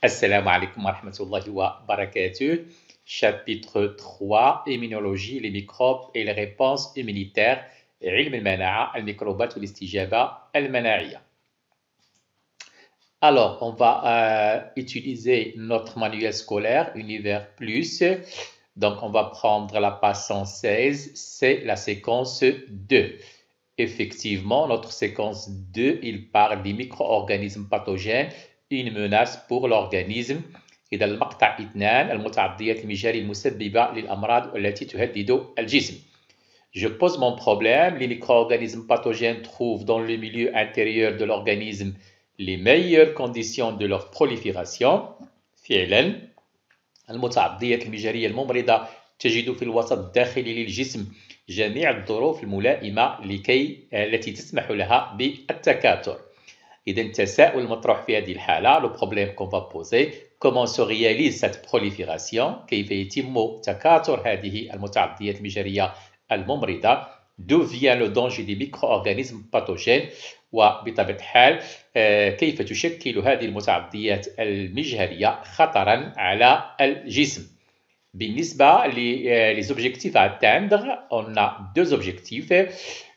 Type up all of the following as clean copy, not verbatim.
Assalamu alaikum wa rahmatullahi wa barakatuh. Chapitre 3, Immunologie, les microbes et les réponses immunitaires. علم المناعة, الميكروبات والاستجابة المناعية. Alors, on va utiliser notre manuel scolaire Univers Plus. Donc, on va prendre la page 116, c'est la séquence 2. Effectivement, notre séquence 2, il parle des micro-organismes pathogènes, une menace pour l'organisme. إذا المقطع 2 المتعديات المجارية المسببة للأمراض التي تهدد الجسم. Je pose mon problème, les micro-organismes pathogènes trouvent dans le milieu intérieur de l'organisme les meilleures conditions de leur prolifération. فعلا المتعديات المجارية الممرضة تجد في الوسط الداخلي للجسم جميع الظروف الملائمة التي تسمح لها بالتكاثر. إذا التساؤل المطروح في هذه الحالة, le problème qu'on va poser, comment se réalise cette prolifération, كيف يتم تكاثر هذه المتعديات المجارية الممرضة, d'où vient le danger des micro-organismes pathogènes, وبطبيعة الحال كيف تشكل هذه المتعديات المجهرية خطرا على الجسم. بالنسبة les objectifs à atteindre, on a deux objectifs.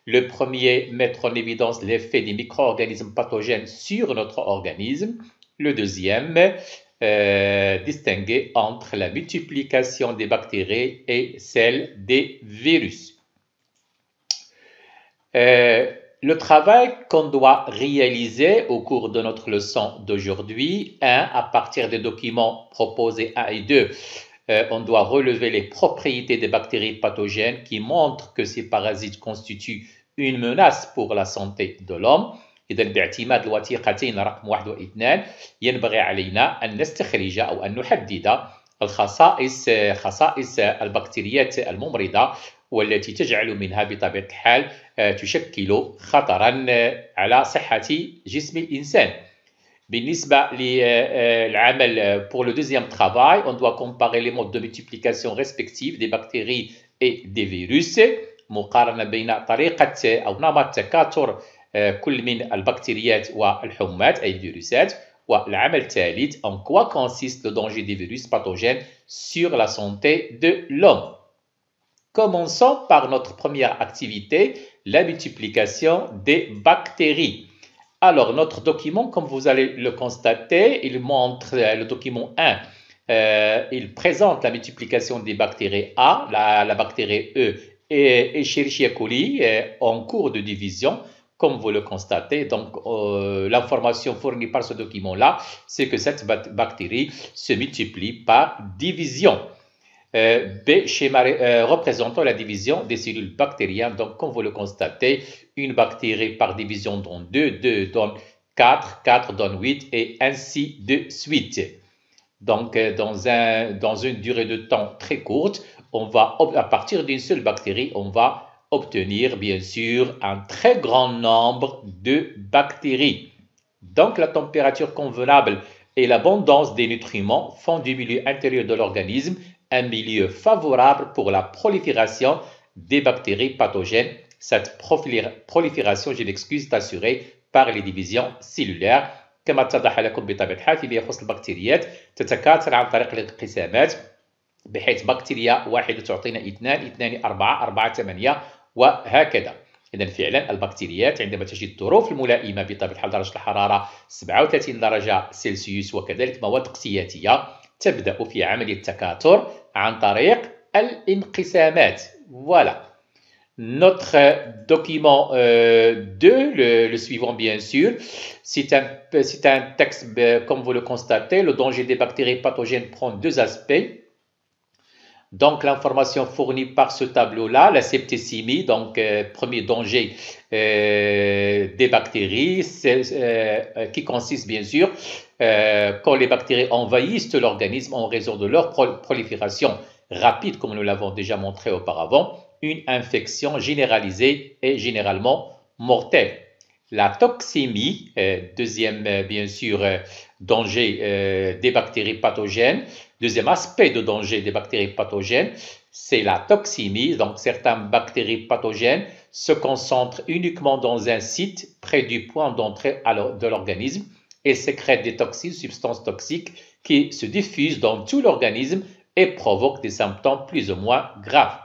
Le premier, mettre en évidence l'effet des micro-organismes pathogènes sur notre organisme. Le deuxième, distinguer entre la multiplication des bactéries et celle des virus. Le travail qu'on doit réaliser au cours de notre leçon d'aujourd'hui, 1, à partir des documents proposés 1 et 2, on doit relever les propriétés des bactéries pathogènes qui montrent que ces parasites constituent une menace pour la santé de l'homme. إذا باعتماد الوثيقتين رقم 1 و 2 ينبغي علينا أن نستخرج أو أن نحدد خصائص البكتيريات الممرضة والتي تجعل منها بطبيعة الحال تشكل خطرا على صحة جسم الإنسان. بالنسبة للعمل pour le deuxième travail, on doit comparer les modes de multiplication respectifs des bactéries et des virus. مقارنة بين طريقة أو نمط تكاثر كل من البكتيريات والحمات أي الفيروسات. والعمل الثالث, en quoi consiste le danger des virus pathogènes sur la santé de l'homme. Commençons par notre première activité, la multiplication des bactéries. Alors, notre document, comme vous allez le constater, il montre le document 1. Il présente la multiplication des bactéries A, la bactérie E et Escherichia coli en cours de division, comme vous le constatez. Donc, l'information fournie par ce document-là, c'est que cette bactérie se multiplie par division. B, schéma représentant la division des cellules bactériennes. Donc, comme vous le constatez, une bactérie par division donne 2, 2 donne 4, 4 donne 8 et ainsi de suite. Donc, dans une durée de temps très courte, à partir d'une seule bactérie, on va obtenir bien sûr un très grand nombre de bactéries. Donc, la température convenable et l'abondance des nutriments font du milieu intérieur de l'organisme un milieu favorable pour la prolifération des bactéries pathogènes. Cette prolifération, je m'excuse, est assurée par les divisions cellulaires. كما اتضح لكم بطبيعة الحال فيما يخص البكتيريات تتكاثر عن طريق الانقسامات بحيث بكتيريا واحدة تعطينا 2 2 4 4 8 وهكذا. إذا فعلا البكتيريات عندما تجد الظروف الملائمة بطبيعة الحال درجة الحرارة 37 درجة سلسيوس وكذلك مواد قسياتية تبدأ في عملية التكاثر عن طريق الانقسامات. Voilà. Notre document 2, le suivant bien sûr, c'est un texte, comme vous le constatez, le danger des bactéries pathogènes prend deux aspects. Donc, l'information fournie par ce tableau-là, la septicémie, donc premier danger des bactéries, qui consiste bien sûr quand les bactéries envahissent l'organisme en raison de leur prolifération rapide, comme nous l'avons déjà montré auparavant, une infection généralisée et généralement mortelle. La toxémie, deuxième bien sûr danger des bactéries pathogènes. Deuxième aspect de danger des bactéries pathogènes, c'est la toxémie. Donc certaines bactéries pathogènes se concentrent uniquement dans un site près du point d'entrée de l'organisme. Elle sécrète des toxines, substances toxiques qui se diffusent dans tout l'organisme et provoquent des symptômes plus ou moins graves.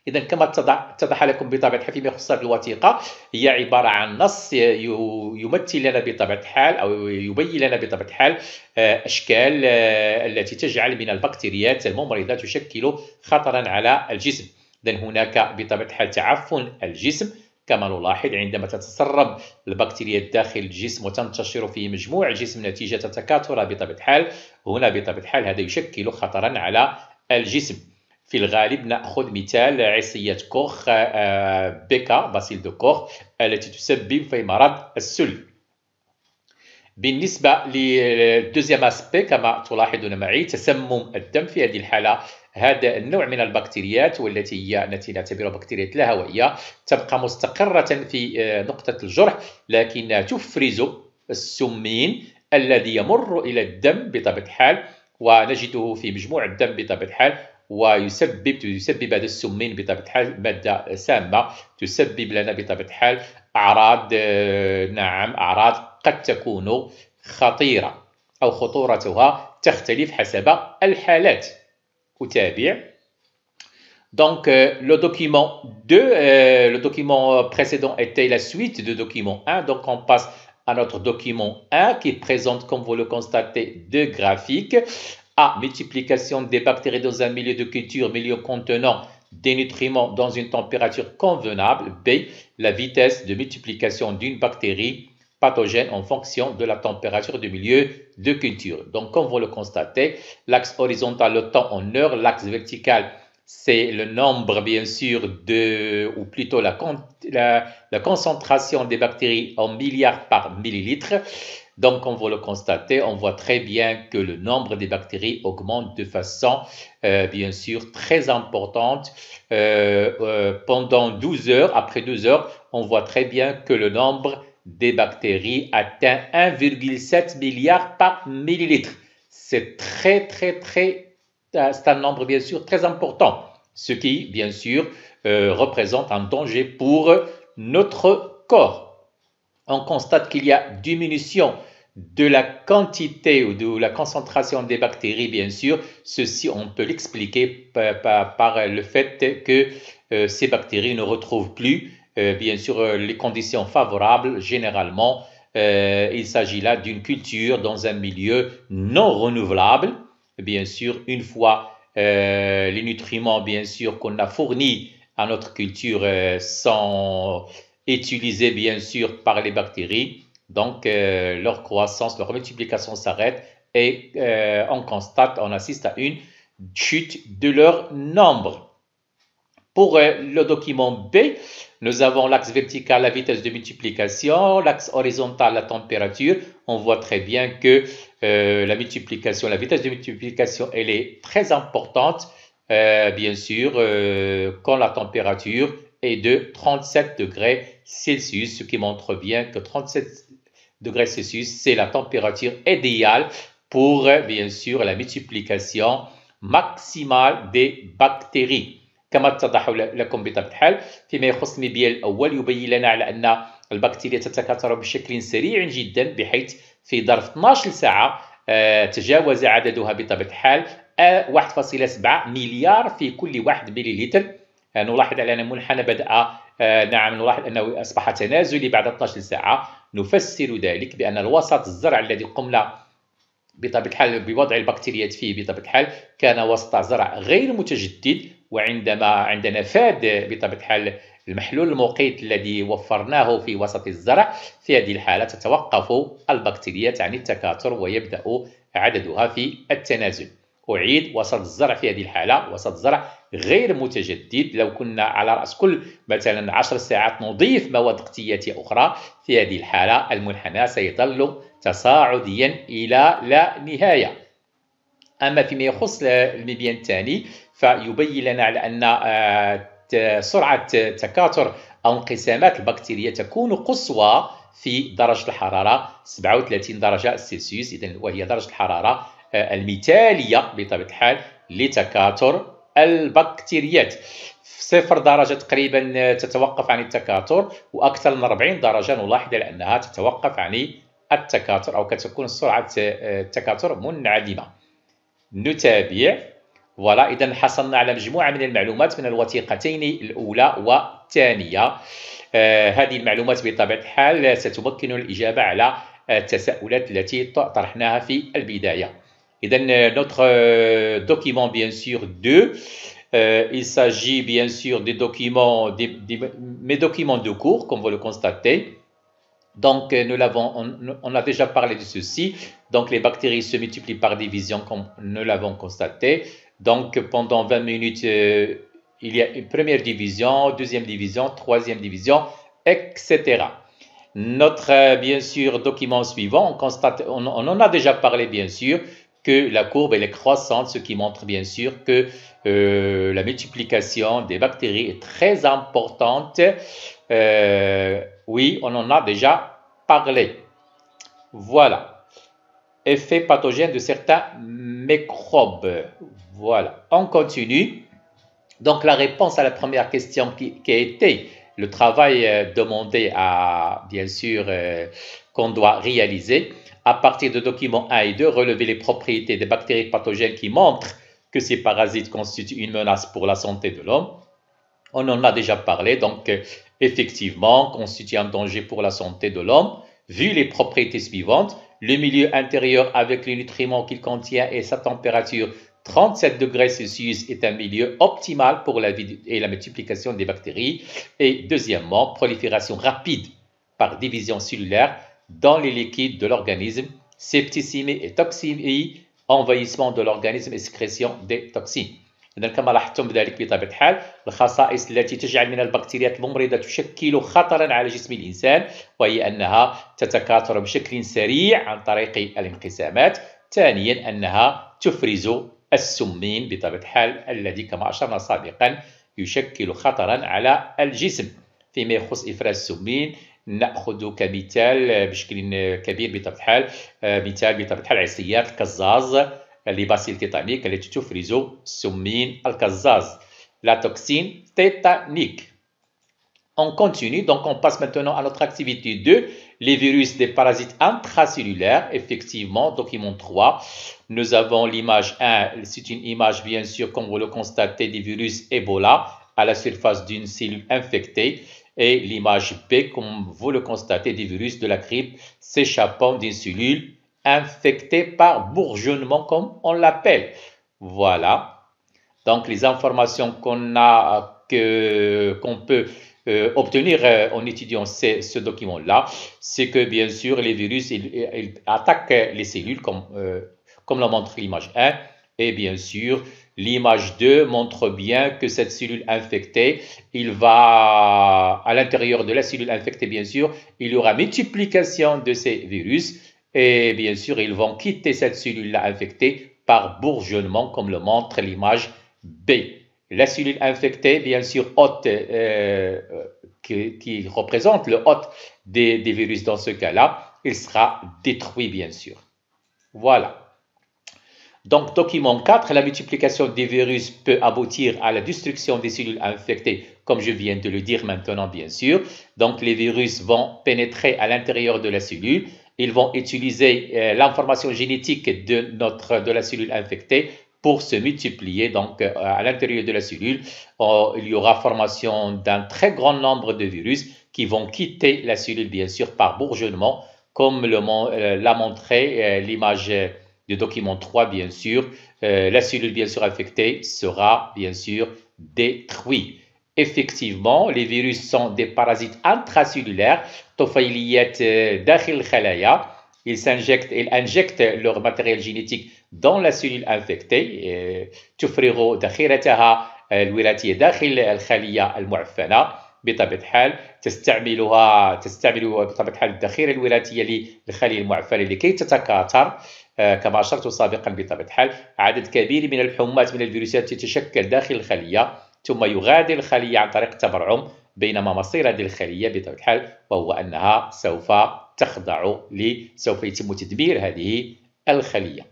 إذا كما اتضح لكم بطبيعة الحال فيما يخص هذه الوثيقة، هي عبارة عن نص يمثل لنا بطبيعة الحال أو يبين لنا بطبيعة الحال أشكال التي تجعل من البكتيريات الممرضة تشكل خطرا على الجسم. إذا هناك بطبيعة الحال تعفن الجسم كما نلاحظ عندما تتسرب البكتيريا داخل الجسم وتنتشر في مجموع الجسم نتيجة تكاثرها بطبيعة الحال، هنا بطبيعة الحال هذا يشكل خطرا على الجسم. في الغالب نأخذ مثال عصية كوخ بيكا باسيل دو كوخ التي تسبب في مرض السل. بالنسبة للدوزيام اسبي كما تلاحظون معي تسمم الدم، في هذه الحالة هذا النوع من البكتيريات والتي هي التي نعتبرها بكتيريات لا هوائية تبقى مستقرة في نقطة الجرح لكنها تفرز السمين الذي يمر إلى الدم بطبيعة الحال ونجده في مجموع الدم بطبيعة الحال، ويسبب هذا السمين بطبيعة الحال مادة سامة تسبب لنا بطبيعة الحال أعراض أعراض قد تكون خطيرة أو خطورتها تختلف حسب الحالات. أتابع. Donc, le document précédent était la suite du document 1. Donc, on passe à notre document 1 qui présente, comme vous le constatez, deux graphiques. A. Multiplication des bactéries dans un milieu de culture, milieu contenant des nutriments dans une température convenable. B. La vitesse de multiplication d'une bactérie pathogène en fonction de la température du milieu de culture. Donc, comme vous le constatez, l'axe horizontal, le temps en heure, l'axe vertical, c'est le nombre, bien sûr, ou plutôt la concentration des bactéries en milliards par millilitre. Donc, comme vous le constatez, on voit très bien que le nombre des bactéries augmente de façon, bien sûr, très importante. Pendant 12 heures, après 12 heures, on voit très bien que le nombre des bactéries atteint 1,7 milliard par millilitre. C'est c'est un nombre, bien sûr, très important, ce qui, bien sûr, représente un danger pour notre corps. On constate qu'il y a diminution de la quantité ou de la concentration des bactéries, bien sûr. Ceci, on peut l'expliquer par le fait que ces bactéries ne retrouvent plus, bien sûr, les conditions favorables. Généralement, il s'agit là d'une culture dans un milieu non renouvelable. Bien sûr, une fois les nutriments, bien sûr, qu'on a fournis à notre culture sont utilisés, bien sûr, par les bactéries. Donc, leur croissance, leur multiplication s'arrête et on assiste à une chute de leur nombre. Pour le document B, nous avons l'axe vertical, la vitesse de multiplication, l'axe horizontal, la température. On voit très bien que la vitesse de multiplication, elle est très importante, bien sûr, quand la température est de 37 degrés Celsius, ce qui montre bien que 37 degrés Celsius, c'est la température idéale pour, bien sûr, la multiplication maximale des bactéries. كما اتضح لكم بطبيعة الحال فيما يخص المبيال الأول يبين لنا على أن البكتيريا تتكاثر بشكل سريع جدا بحيث في ظرف 12 ساعة تجاوز عددها بطبيعة الحال 1.7 مليار في كل 1 مليلتر. نلاحظ على أن المنحنى بدأ نلاحظ أنه أصبح تنازلي بعد 12 ساعة. نفسر ذلك بأن الوسط الزرع الذي قمنا بطبيعة الحال بوضع البكتيريات فيه بطبيعة الحال كان وسط زرع غير متجدد، عندما فاد بطبيعة الحال المحلول المقيت الذي وفرناه في وسط الزرع، في هذه الحالة تتوقف البكتيريات عن التكاثر ويبدأ عددها في التنازل. أعيد، وسط الزرع في هذه الحالة وسط زرع غير متجدد. لو كنا على رأس كل مثلا 10 ساعات نضيف مواد اقتياتية أخرى، في هذه الحالة المنحنى سيظل تصاعديا إلى لا نهاية. أما فيما يخص المبيان الثاني فيبين لنا على أن سرعة تكاثر أو انقسامات البكتيريا تكون قصوى في درجة الحرارة 37 درجة سلسيوس، إذن وهي درجة الحرارة المثالية بطبيعة الحال لتكاثر البكتيريات. 0 درجة تقريبا تتوقف عن التكاثر، وأكثر من 40 درجة نلاحظ أنها تتوقف عن التكاثر أو كتكون سرعة التكاثر منعدمة. نتابع. فوالا، إذا حصلنا على مجموعة من المعلومات من الوثيقتين الأولى والثانية. هذه المعلومات بطبيعة الحال ستمكن الإجابة على التساؤلات التي طرحناها في البداية. إذا notre document bien sûr 2, il s'agit bien sûr des documents, mes documents de cours, comme vous le constatez. Donc, on a déjà parlé de ceci. Donc, les bactéries se multiplient par division, comme nous l'avons constaté. Donc, pendant 20 minutes, il y a une première division, deuxième division, troisième division, etc. Notre, bien sûr, document suivant, on en a déjà parlé, bien sûr, que la courbe elle est croissante, ce qui montre bien sûr que la multiplication des bactéries est très importante. Oui, on en a déjà parlé. Voilà. Effet pathogène de certains microbes. Voilà. On continue. Donc, la réponse à la première question qui a été le travail demandé à, bien sûr, qu'on doit réaliser. À partir de documents 1 et 2, relever les propriétés des bactéries pathogènes qui montrent que ces parasites constituent une menace pour la santé de l'homme. On en a déjà parlé, donc effectivement, constitue un danger pour la santé de l'homme, vu les propriétés suivantes. Le milieu intérieur avec les nutriments qu'il contient et sa température 37 degrés Celsius est un milieu optimal pour la vie et la multiplication des bactéries. Et deuxièmement, prolifération rapide par division cellulaire dans les liquides de l'organisme, septicémie et toxémie, envahissement de l'organisme et sécrétion des toxines. إذا كما لاحظتم بذلك بطبيعة الحال الخصائص التي تجعل من البكتيريات الممرضة تشكل خطرا على جسم الإنسان، وهي أنها تتكاثر بشكل سريع عن طريق الانقسامات. ثانيا أنها تفرز السمين بطبيعة الحال الذي كما أشرنا سابقا يشكل خطرا على الجسم. فيما يخص إفراز السمين نأخذ كمثال بشكل كبير بطبيعة الحال مثال بطبيعة الحال عصيات الكزاز les bacilles tétaniques التي تفرز سمين الكزاز, la toxine tétanique. On continue, donc on passe maintenant à notre activité 2, les virus des parasites intracellulaires. Effectivement, document 3, nous avons l'image 1, c'est une image bien sûr, comme vous le constatez, des virus Ebola à la surface d'une cellule infectée. Et l'image B, comme vous le constatez, des virus de la grippe s'échappant d'une cellule infectée par bourgeonnement, comme on l'appelle. Voilà. Donc, les informations qu'on peut obtenir en étudiant ce document-là, c'est que bien sûr, les virus ils attaquent les cellules, comme le montre l'image 1. Et bien sûr, l'image 2 montre bien que cette cellule infectée, il va à l'intérieur de la cellule infectée, bien sûr, il y aura multiplication de ces virus. Et bien sûr, ils vont quitter cette cellule-là infectée par bourgeonnement, comme le montre l'image B. La cellule infectée, bien sûr, hôte, qui représente le hôte des virus dans ce cas-là, il sera détruit, bien sûr. Voilà. Donc, document 4, la multiplication des virus peut aboutir à la destruction des cellules infectées, comme je viens de le dire maintenant, bien sûr. Donc, les virus vont pénétrer à l'intérieur de la cellule. Ils vont utiliser l'information génétique de la cellule infectée pour se multiplier. Donc, à l'intérieur de la cellule, il y aura formation d'un très grand nombre de virus qui vont quitter la cellule, bien sûr, par bourgeonnement, comme l'a montré l'image du document 3, bien sûr. La cellule, bien sûr, infectée sera, bien sûr, détruite. Effectivement, les virus sont des parasites intracellulaires, طفيليات داخل الخلايا. Ils injectent leur matériel génétique dans la cellule infectée. تفرغ ذخيرتها الوراثية داخل الخلية المعفنة. بطبيعة الحال تستعمل بطبيعة الحال الذخيرة الوراثية للخلية المعفنة لكي تتكاثر. كما أشرت سابقا بطبيعة الحال عدد كبير من الحمات من الفيروسات تتشكل داخل الخلية ثم يغادر الخلية عن طريق التبرعم، بينما مصير هذه الخلية بطبيعة الحال وهو أنها سوف يتم تدمير هذه الخلية.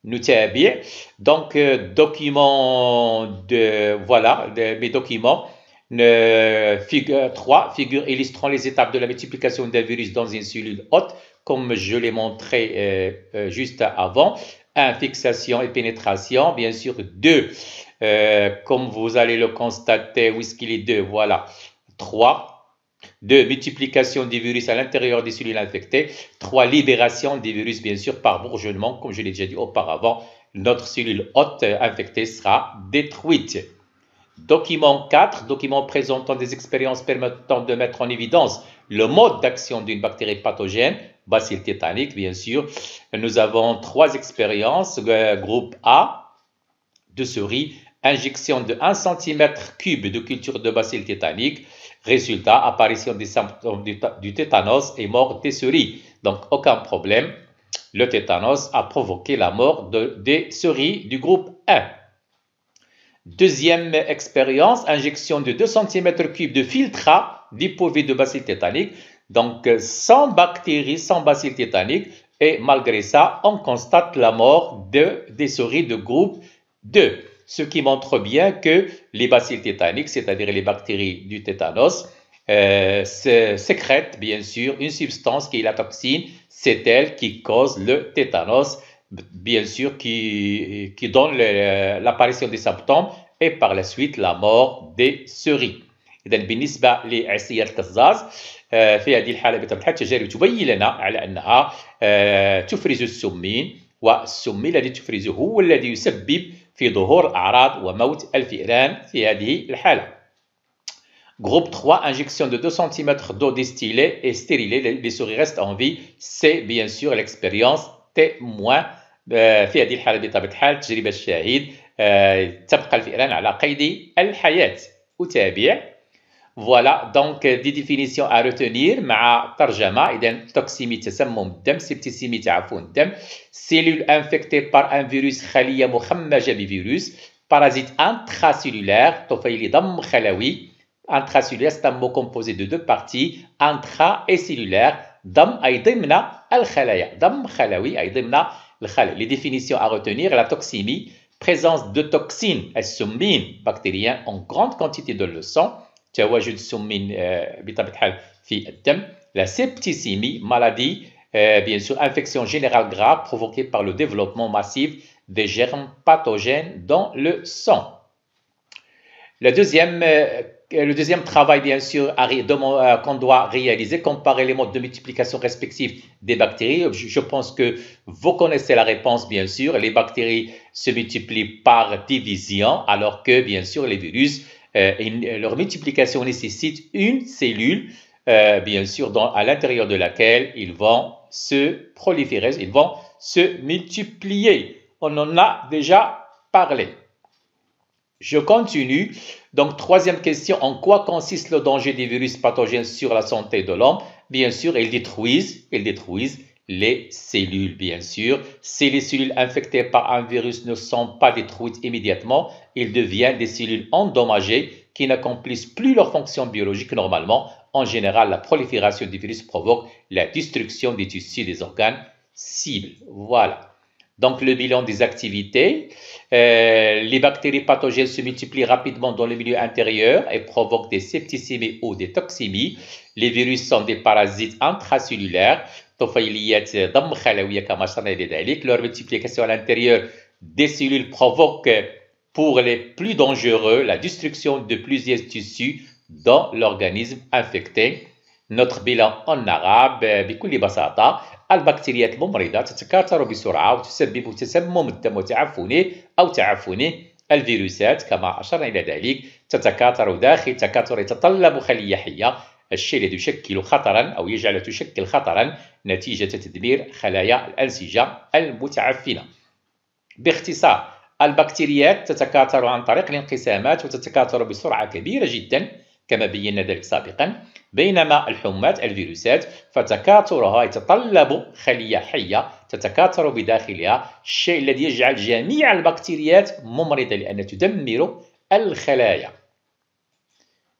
نتابع. Donc, document de, voilà, mes documents. Figure 3, figure illustrant les étapes de la multiplication d'un virus dans une cellule hôte, comme je l'ai montré juste avant. 1, fixation et pénétration, bien sûr. 2, comme vous allez le constater, où est-ce qu'il est 2, voilà. 3, 2, multiplication des virus à l'intérieur des cellules infectées. 3, libération des virus, bien sûr, par bourgeonnement, comme je l'ai déjà dit auparavant. Notre cellule hôte infectée sera détruite. Document 4, document présentant des expériences permettant de mettre en évidence le mode d'action d'une bactérie pathogène, bacille tétanique bien sûr. Nous avons 3 expériences, groupe A, de souris, injection de 1 cm3 de culture de bacille tétanique, résultat, apparition des symptômes du tétanos et mort des souris. Donc aucun problème, le tétanos a provoqué la mort des souris du groupe 1. Deuxième expérience, injection de 2 cm3 de filtrat dépourvu de bacille tétanique, donc sans bactéries, sans bacille tétanique, et malgré ça, on constate la mort des souris de groupe 2, ce qui montre bien que les bacilles tétaniques, c'est-à-dire les bactéries du tétanos, sécrètent bien sûr une substance qui est la toxine, c'est elle qui cause le tétanos, bien sûr qui donne l'apparition des symptômes et par la suite la mort des souris. إذا بالنسبة لعصية القزاز في هذه الحالة بطبيعة الحال التجارب تبين لنا على أنها تفرز السمين، والسمين الذي تفرزه هو الذي يسبب في ظهور أعراض وموت الفئران في هذه الحالة. Groupe 3, injection de 2 cm d'eau distillée et stérilée, les souris restent en vie. C'est bien sûr l'expérience témoin. في هذه الحالة بطبيعة الحال تجربة الشاهد تبقى الفئران على قيد الحياة. أتابع. Voilà donc des définitions à retenir مع ترجمة. إذا توكسيمي تسمم الدم، سبتيسيمي تعفن الدم، cellule infectée par un virus خلية مخمجة بفيروس، parasite intracellulaire طفيلي ضم خلوي. Intracellulaire, c'est un mot composé de 2 parties, intra et cellulaire. ضم أي ضمن الخلايا، ضم خلوي أي ضمن الخلايا. Les définitions à retenir: la toxémie, présence de toxines, السمين bactérien en grande quantité dans le sang. تواجد السمين بطبيعة الحال في الدم. La septicémie, maladie, bien sûr, infection générale grave provoquée par le développement massif des germes pathogènes dans le sang. Le deuxième travail, bien sûr, qu'on doit réaliser, comparer les modes de multiplication respectifs des bactéries. Je pense que vous connaissez la réponse, bien sûr. Les bactéries se multiplient par division, alors que, bien sûr, les virus, leur multiplication nécessite une cellule, bien sûr, à l'intérieur de laquelle ils vont se proliférer, ils vont se multiplier. On en a déjà parlé. Je continue. Donc, troisième question, en quoi consiste le danger des virus pathogènes sur la santé de l'homme? Bien sûr, ils détruisent les cellules, bien sûr. Si les cellules infectées par un virus ne sont pas détruites immédiatement, ils deviennent des cellules endommagées qui n'accomplissent plus leur fonction biologique normalement. En général, la prolifération du virus provoque la destruction des tissus des organes cibles. Voilà. Donc, le bilan des activités. Les bactéries pathogènes se multiplient rapidement dans le milieu intérieur et provoquent des septicémies ou des toxémies. Les virus sont des parasites intracellulaires. طفيليات ضم خلوية كما أشرنا إلى ذلك. Leur multiplication à l'intérieur des cellules provoque, pour les plus dangereux, la destruction de plusieurs tissus dans l'organisme infecté. Notre bilan en arabe بكل بساطة: البكتيريات الممرضة تتكاثر بسرعة وتسبب تسمم الدم وتعفنه أو تعفنه. الفيروسات كما أشرنا إلى ذلك تتكاثر داخل تكاثر يتطلب خلية حية، الشيء الذي يشكل خطرا أو يجعل تشكل خطرا نتيجة تدمير خلايا الأنسجة المتعفنة. باختصار، البكتيريات تتكاثر عن طريق الانقسامات وتتكاثر بسرعة كبيرة جدا كما بينا ذلك سابقا، بينما الحمات الفيروسات فتكاثرها يتطلب خلية حية تتكاثر بداخلها، الشيء الذي يجعل جميع البكتيريات ممرضة لأنها تدمر الخلايا.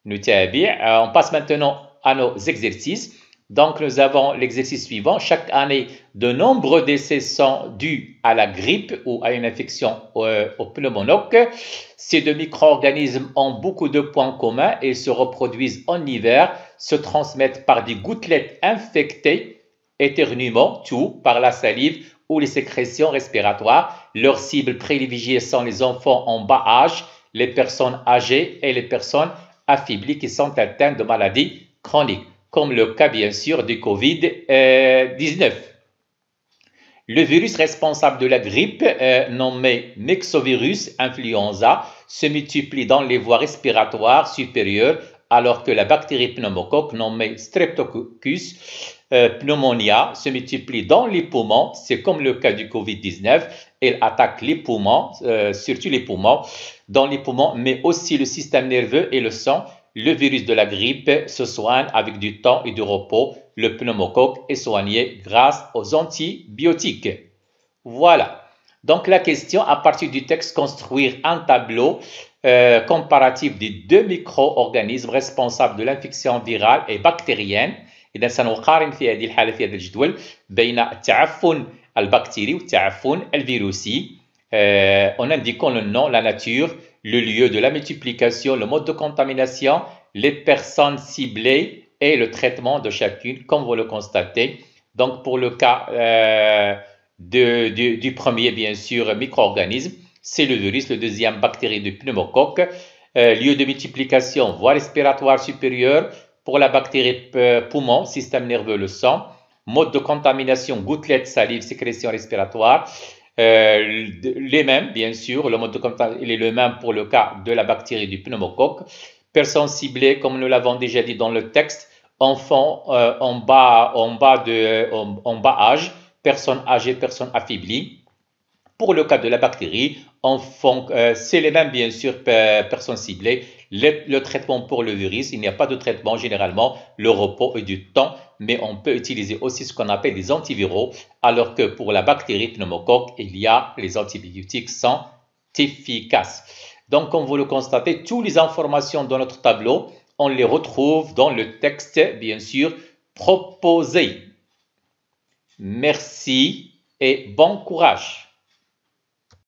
نتابع. On passe maintenant à nos exercices. Donc, nous avons l'exercice suivant. Chaque année, de nombreux décès sont dus à la grippe ou à une infection au pneumocoque. Ces deux micro-organismes ont beaucoup de points communs et se reproduisent en hiver, se transmettent par des gouttelettes infectées, éternuement, tout, par la salive ou les sécrétions respiratoires. Leurs cibles privilégiées sont les enfants en bas âge, les personnes âgées et les personnes affaiblies qui sont atteintes de maladies chroniques, comme le cas bien sûr du Covid-19. Le virus responsable de la grippe, nommé myxovirus influenza, se multiplie dans les voies respiratoires supérieures, alors que la bactérie pneumocoque, nommée Streptococcus pneumonia, se multiplie dans les poumons. C'est comme le cas du Covid-19. Elle attaque les poumons, surtout les poumons, dans les poumons, mais aussi le système nerveux et le sang. Le virus de la grippe se soigne avec du temps et du repos. Le pneumocoque est soigné grâce aux antibiotiques. Voilà. Donc la question, à partir du texte, construire un tableau comparatif des deux micro-organismes responsables de l'infection virale et bactérienne. إذا سنقارن في هذه الحالة في هذا الجدول بين التعفن البكتيري والتعفن الفيروسي en indiquant le nom, la nature, le lieu de la multiplication, le mode de contamination, les personnes ciblées et le traitement de chacune, comme vous le constatez. Donc, pour le cas du premier, bien sûr, micro-organisme, c'est le virus, le deuxième, bactérie du pneumocoque. Lieu de multiplication, voie respiratoire supérieure, pour la bactérie poumon, système nerveux, le sang. Mode de contamination, gouttelettes, salive, sécrétion respiratoire. Les mêmes, bien sûr, le mode de contamination est le même pour le cas de la bactérie du pneumocoque. Personnes ciblées, comme nous l'avons déjà dit dans le texte, enfants en bas âge, personnes âgées, personnes affaiblies. Pour le cas de la bactérie, c'est les mêmes, bien sûr, personnes ciblées. Le traitement pour le virus, il n'y a pas de traitement généralement, le repos et du temps, mais on peut utiliser aussi ce qu'on appelle des antiviraux, alors que pour la bactérie pneumocoque, les antibiotiques sont efficaces. Donc, comme vous le constatez, toutes les informations dans notre tableau, on les retrouve dans le texte, bien sûr, proposé. Merci et bon courage.